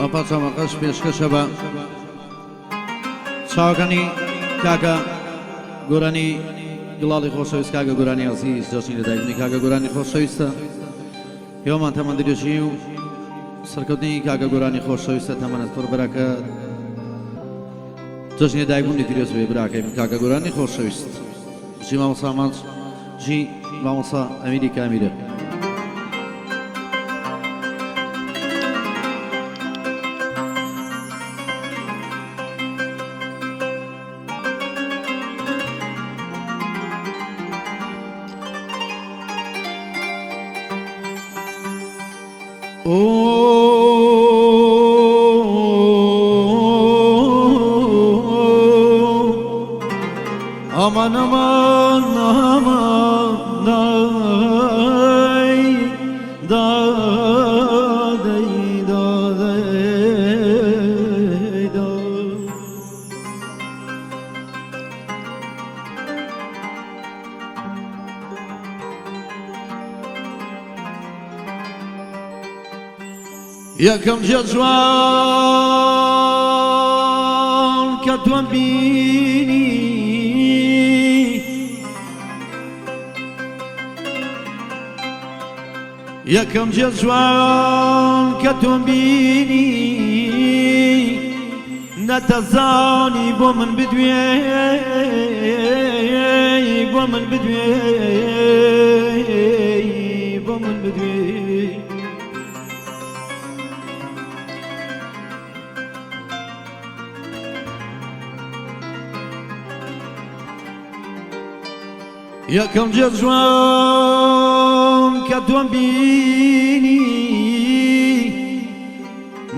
ئەپاچەمەقەش پێشکەشە بە چاوەکانی کاکە گۆرانی گڵاڵی خۆشەویست کاکە گۆرانی عەزیز جەشنی لەدایکبوونی کاکە گۆرانی خۆشەویستە هێوەمان تەمەندریێژی و سەرکەوتنی کاکە گۆرانی خۆشەویستە تەمەنەت پڕ بەرەکەت جەشنی لەدایکبوونی پیرۆز بێ براکەی کاکە گۆرانی خۆشەویست ژی مامۆستا ماچ ژی مامۆستا ئەمیری کامیرە Aman aman aman day day یەکەم جوان کە تۆم بینی یەکەم جوان کە تۆم بینی نەتەزانی بۆ من بدوێ بۆ من بدوێ بۆ من بدوێ یەکەم جوان کە تۆم بینی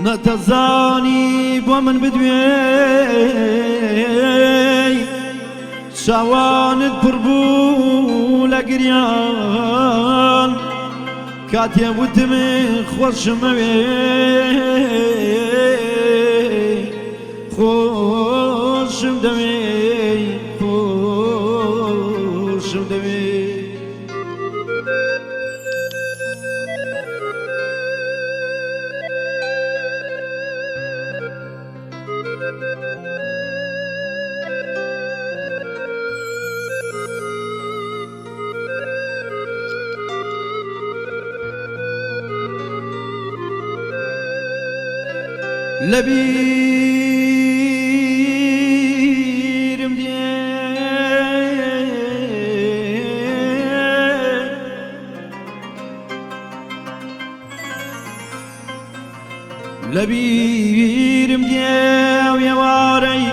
نەتەزانی بۆ من بدوێ چاوانت پڕ بوو لە گریان کاتێ وتمێ خۆشمەوێ خۆشم دەوێ خۆشم دەوێ لەبیرم دێ لەبیرم دێ و ێوارەی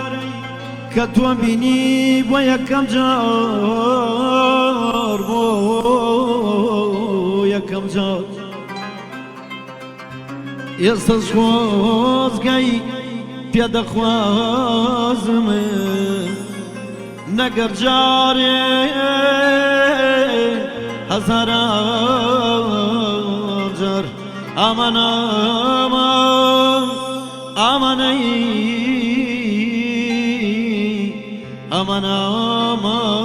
کە تۆم بینی بۆ یەکەم جار بۆ یەکەم جار ئێستەش خۆزگای پێدەخوازم نەگەر جارێ هەزاران جار ئامان ئامان ئامانەی ئامان ئامان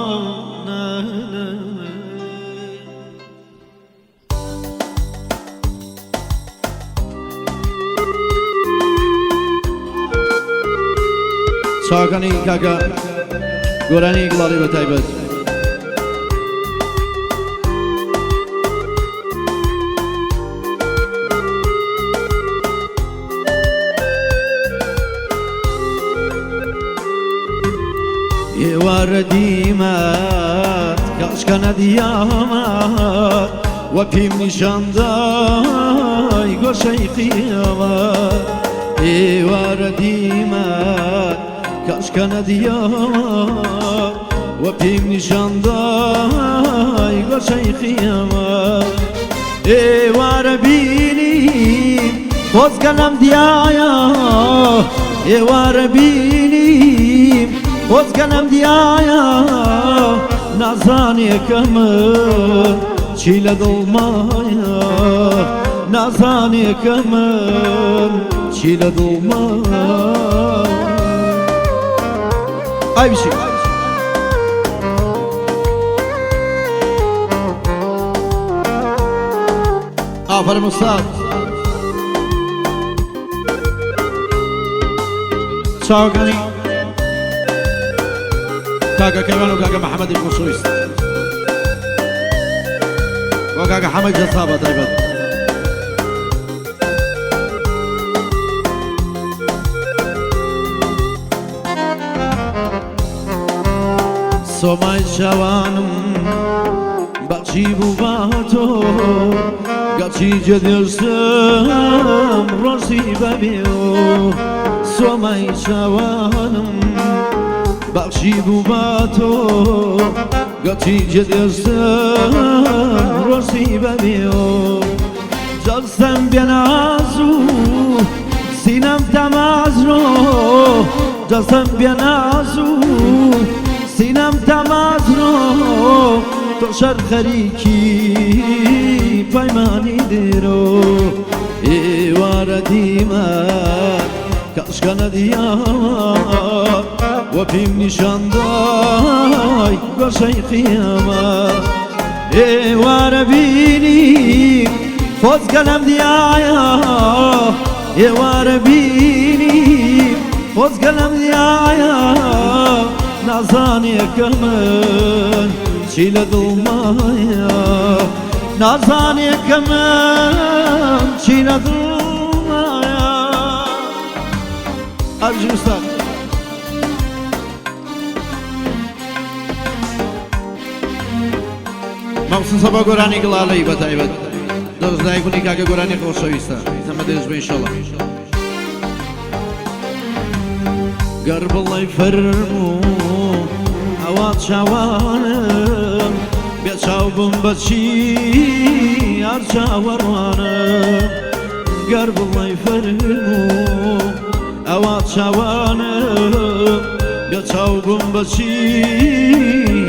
چاوەکانی کاکە گۆرانی گڵاڵی بەتایبەت ئێوارە دیمەت کاشکەنە دیامەت وە پێم نیشاندای گۆشەی قیامەت ئێوارە دیمەت کاشکەنە دیامەت وە پێم نیشاندای گۆشەی قیامەت ئێوارە بینیم خۆزگەلەم دیایە ئێوارە بینیم خۆزگەلەم دیایە نازانێکە من چی لە دڵمایە نازانێکە من چی لە دڵمایە ئای بچی ئافەرم ئوستاد چاوەکانی کاکە کەوان و کاکە محەممەدی خۆشەویست وە کاکە حەمەد جەسابە تایبەت سۆمای چاوانم بەخشی بوو بە تۆ گەچی جێدێشتم ڕۆژی بەبێ سۆمای چاوانم بەخشی بوو بە تۆ گەچی جێدێشتم ڕۆژی بەبێ جەستەم بێناز و سینەم تەمازرۆ جەستەم بێناز و سینەم تەمازرۆ تۆ شەر خەریکی پەیمانی درۆ ئێوارە دیمە کەشکەنە دیاوە وە پێم نیشاندای گۆشەی قیامە ئێوارە بینی خۆزگە لەم دیایە ئێوارە بینی خۆزگە لەم دیایە نازانێ کە من چی لە دڵمایە نازانێ کە من چی لە دڵمایە ئەرجی ئوستاد مەخسووس بە گۆرانی گڵالەی بە تایبەت دۆزدای گونی کاکە گۆرانی خۆشەویستە ئەمە دێژبە ئینشەڵڵا گەر بڵێ فەرموو ئەوا چاوانم بێ چاو بم بەچی هەر چاوەڕوانم گەر بڵێ فەرموو ئەوا چاوانم بێ چاو بم بەچی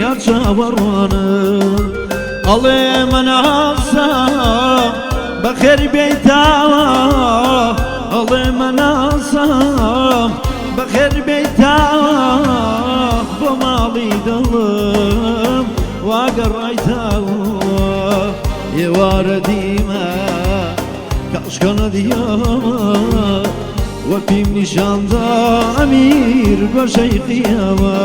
هەر چاوەڕوانم ئەڵێ مەناسە بەخێر بێیتاوە ئەڵێ مەناسە بەخێر بێیتاوە بۆ ماڵی دڵم واگەڕایتاوە ئێوارە دیمە کەشکەنە دیامە وە پێم نیشاندا ئەمیر گۆشەی قیامە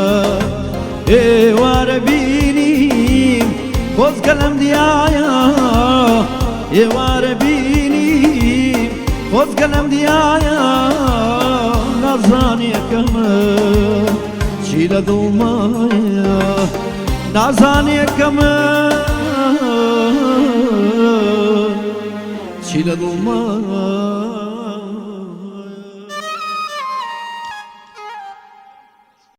ئێوارە بینیم خۆزگە لەم دیایە ئێوارە بینیم خۆزگە لەم دیایە نازانێ کە من چی لە دڵمایە نازانێ کە من چی لە دڵمایە